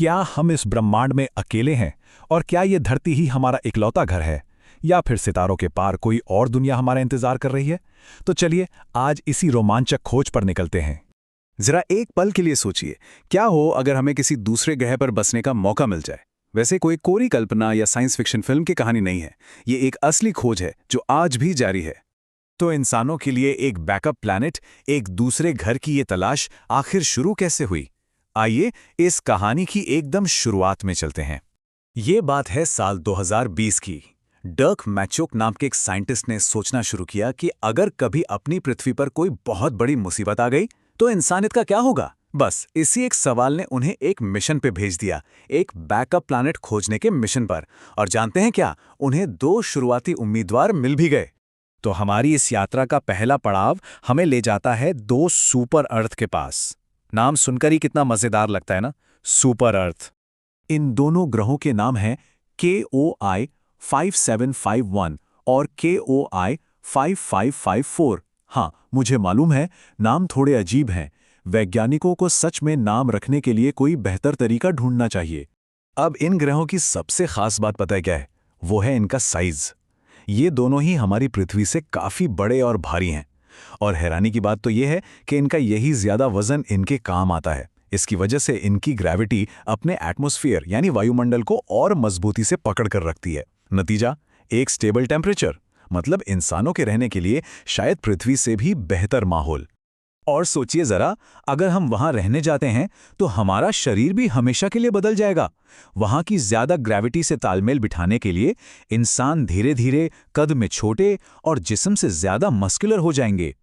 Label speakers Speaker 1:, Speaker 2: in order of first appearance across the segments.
Speaker 1: क्या हम इस ब्रह्मांड में अकेले हैं और क्या ये धरती ही हमारा इकलौता घर है, या फिर सितारों के पार कोई और दुनिया हमारा इंतजार कर रही है? तो चलिए आज इसी रोमांचक खोज पर निकलते हैं।
Speaker 2: जरा एक पल के लिए सोचिए, क्या हो अगर हमें किसी दूसरे ग्रह पर बसने का मौका मिल जाए। वैसे कोई कोरी कल्पना या साइंस फिक्शन फिल्म की कहानी नहीं है, ये एक असली खोज है जो आज भी जारी है।
Speaker 3: तो इंसानों के लिए एक बैकअप प्लैनेट, एक दूसरे घर की ये तलाश आखिर शुरू कैसे हुई? आइए इस कहानी की एकदम शुरुआत में चलते हैं। ये बात है साल 2020 की। डर्क मैचोक नाम के एक साइंटिस्ट ने सोचना शुरू किया कि अगर कभी अपनी पृथ्वी पर कोई बहुत बड़ी मुसीबत आ गई तो इंसानियत का क्या होगा। बस इसी एक सवाल ने उन्हें एक मिशन पे भेज दिया, एक बैकअप प्लैनेट खोजने के मिशन पर। और जानते हैं क्या, उन्हें 2 शुरुआती उम्मीदवार मिल भी गए।
Speaker 1: तो हमारी इस यात्रा का पहला पड़ाव हमें ले जाता है 2 सुपर अर्थ के पास। नाम सुनकर ही कितना मजेदार लगता है ना, सुपर अर्थ।
Speaker 3: इन दोनों ग्रहों के नाम हैं KOI 5751 और KOI 5554। हाँ, मुझे मालूम है नाम थोड़े अजीब हैं। वैज्ञानिकों को सच में नाम रखने के लिए कोई बेहतर तरीका ढूंढना चाहिए। अब इन ग्रहों की सबसे खास बात पता है क्या है? वो है इनका साइज। ये दोनों ही हमारी पृथ्वी से काफी बड़े और भारी हैं। और हैरानी की बात तो यह है कि इनका यही ज्यादा वजन इनके काम आता है। इसकी वजह से इनकी ग्रेविटी अपने एटमॉस्फेयर यानी वायुमंडल को और मजबूती से पकड़ कर रखती है। नतीजा, एक स्टेबल टेम्परेचर, मतलब इंसानों के रहने के लिए शायद पृथ्वी से भी बेहतर माहौल। और सोचिए जरा, अगर हम वहां रहने जाते हैं तो हमारा शरीर भी हमेशा के लिए बदल जाएगा। वहां की ज्यादा ग्रेविटी से तालमेल बिठाने के लिए इंसान धीरे धीरे कद में छोटे और जिस्म से ज्यादा मस्कुलर हो जाएंगे।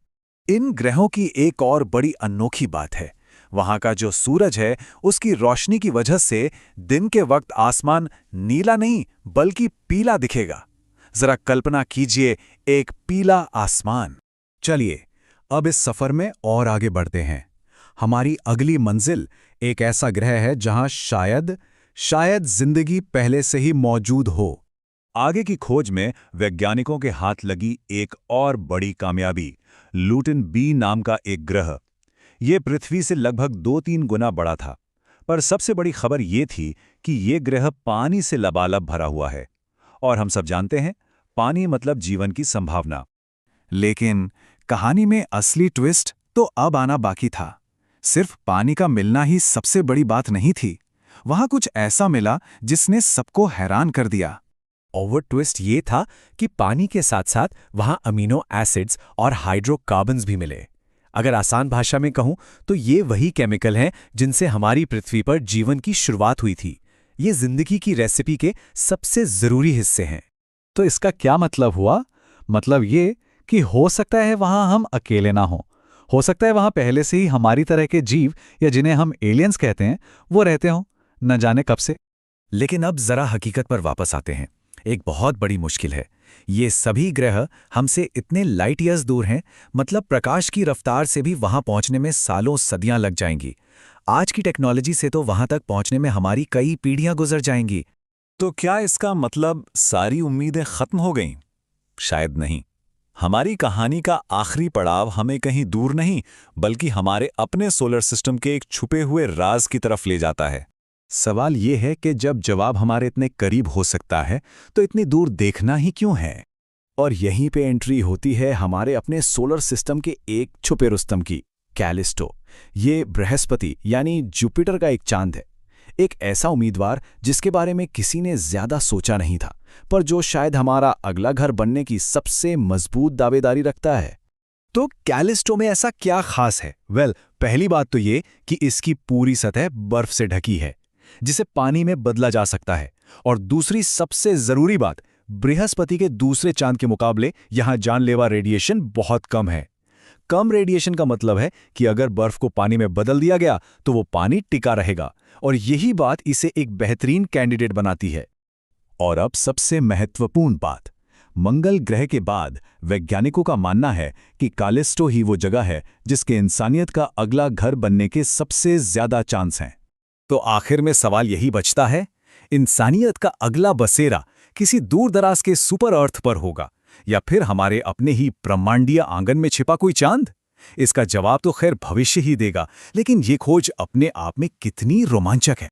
Speaker 3: इन ग्रहों की एक और बड़ी अनोखी बात है, वहां का जो सूरज है उसकी रोशनी की वजह से दिन के वक्त आसमान नीला नहीं बल्कि पीला दिखेगा। जरा कल्पना कीजिए, एक पीला आसमान। चलिए अब इस सफर में और आगे बढ़ते हैं। हमारी अगली मंजिल एक ऐसा ग्रह है जहां शायद जिंदगी पहले से ही मौजूद हो। आगे की खोज में वैज्ञानिकों के हाथ लगी एक और बड़ी कामयाबी, लुटिन बी नाम का एक ग्रह। ये पृथ्वी से लगभग 2-3 गुना बड़ा था। पर सबसे बड़ी खबर ये थी कि ये ग्रह पानी से लबालब भरा हुआ है। और हम सब जानते हैं, पानी मतलब जीवन की संभावना। लेकिन कहानी में असली ट्विस्ट तो अब आना बाकी था। सिर्फ पानी का मिलना ही सबसे बड़ी बात नहीं थी, वहां कुछ ऐसा मिला जिसने सबको हैरान कर दिया।
Speaker 4: और ट्विस्ट ये था कि पानी के साथ साथ वहां अमीनो एसिड्स और हाइड्रोकार्बन्स भी मिले। अगर आसान भाषा में कहूं तो ये वही केमिकल हैं जिनसे हमारी पृथ्वी पर जीवन की शुरुआत हुई थी। ये जिंदगी की रेसिपी के सबसे जरूरी हिस्से हैं।
Speaker 1: तो इसका क्या मतलब हुआ? मतलब ये कि हो सकता है वहां हम अकेले ना हो सकता है वहां पहले से ही हमारी तरह के जीव, या जिन्हें हम एलियंस कहते हैं, वो रहते हों, न जाने कब से।
Speaker 3: लेकिन अब जरा हकीकत पर वापस आते हैं। एक बहुत बड़ी मुश्किल है, ये सभी ग्रह हमसे इतने लाइट ईयर्स दूर हैं, मतलब प्रकाश की रफ्तार से भी वहां पहुंचने में सालों सदियां लग जाएंगी। आज की टेक्नोलॉजी से तो वहां तक पहुंचने में हमारी कई पीढ़ियां गुजर जाएंगी। तो क्या इसका मतलब सारी उम्मीदें खत्म हो गईं? शायद नहीं। हमारी कहानी का आखिरी पड़ाव हमें कहीं दूर नहीं बल्कि हमारे अपने सोलर सिस्टम के एक छुपे हुए राज की तरफ ले जाता है। सवाल ये है कि जब जवाब हमारे इतने करीब हो सकता है तो इतनी दूर देखना ही क्यों है? और यहीं पे एंट्री होती है हमारे अपने सोलर सिस्टम के एक छुपे रुस्तम की, कैलिस्टो। ये बृहस्पति यानी जुपिटर का एक चांद है, एक ऐसा उम्मीदवार जिसके बारे में किसी ने ज्यादा सोचा नहीं था, पर जो शायद हमारा अगला घर बनने की सबसे मजबूत दावेदारी रखता है। तो कैलिस्टो में ऐसा क्या खास है? पहली बात तो ये कि इसकी पूरी सतह बर्फ से ढकी है जिसे पानी में बदला जा सकता है। और दूसरी सबसे जरूरी बात, बृहस्पति के दूसरे चांद के मुकाबले यहां जानलेवा रेडिएशन बहुत कम है। कम रेडिएशन का मतलब है कि अगर बर्फ को पानी में बदल दिया गया तो वो पानी टिका रहेगा, और यही बात इसे एक बेहतरीन कैंडिडेट बनाती है। और अब सबसे महत्वपूर्ण बात, मंगल ग्रह के बाद वैज्ञानिकों का मानना है कि कैलिस्टो ही वो जगह है जिसके इंसानियत का अगला घर बनने के सबसे ज्यादा चांस हैं। तो आखिर में सवाल यही बचता है, इंसानियत का अगला बसेरा किसी दूर दराज के सुपर अर्थ पर होगा या फिर हमारे अपने ही ब्रह्मांडीय आंगन में छिपा कोई चांद? इसका जवाब तो खैर भविष्य ही देगा, लेकिन ये खोज अपने आप में कितनी रोमांचक है।